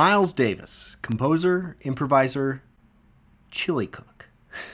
Miles Davis, composer, improviser, chili cook.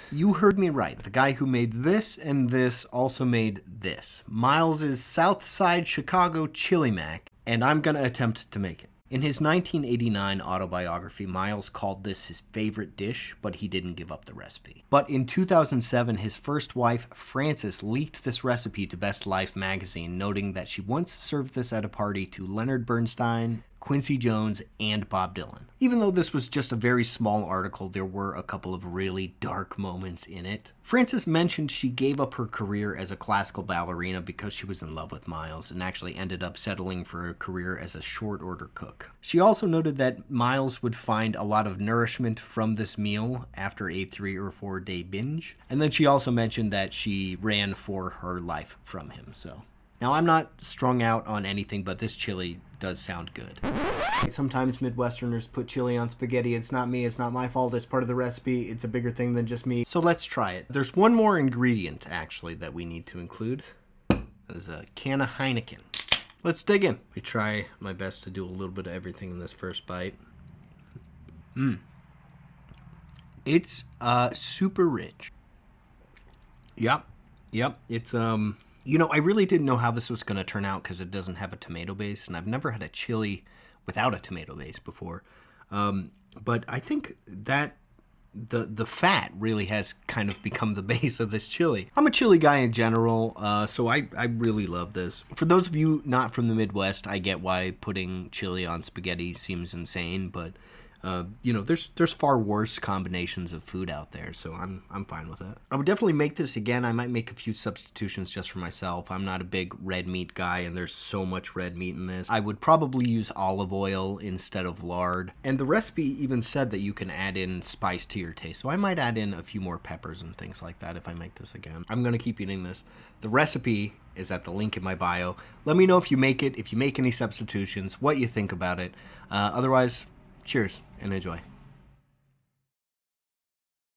You heard me right. The guy who made this and this also made this. Miles is Southside Chicago Chili Mac, and I'm going to attempt to make it. In his 1989 autobiography, Miles called this his favorite dish, but he didn't give up the recipe. But in 2007, his first wife, Frances, leaked this recipe to Best Life magazine, noting that she once served this at a party to Leonard Bernstein, Quincy Jones, and Bob Dylan. Even though this was just a very small article, there were a couple of really dark moments in it. Frances mentioned she gave up her career as a classical ballerina because she was in love with Miles and actually ended up settling for a career as a short order cook. She also noted that Miles would find a lot of nourishment from this meal after a 3 or 4 day binge. And then she also mentioned that she ran for her life from him, so. Now, I'm not strung out on anything, but this chili does sound good. Sometimes Midwesterners put chili on spaghetti. It's not me. It's not my fault. It's part of the recipe. It's a bigger thing than just me. So let's try it. There's one more ingredient, actually, that we need to include. That is a can of Heineken. Let's dig in. I try my best to do a little bit of everything in this first bite. It's super rich. Yep. It's you know, I really didn't know how this was going to turn out because it doesn't have a tomato base, and I've never had a chili without a tomato base before. But I think that the fat really has kind of become the base of this chili. I'm a chili guy in general, so I really love this. For those of you not from the Midwest, I get why putting chili on spaghetti seems insane, but you know, there's far worse combinations of food out there, so I'm fine with it. I would definitely make this again. I might make a few substitutions just for myself. I'm not a big red meat guy, and there's so much red meat in this. I would probably use olive oil instead of lard, and the recipe even said that you can add in spice to your taste, so I might add in a few more peppers and things like that if I make this again. I'm gonna keep eating this. The recipe is at the link in my bio. Let me know if you make it, if you make any substitutions, what you think about it. Otherwise, cheers and enjoy.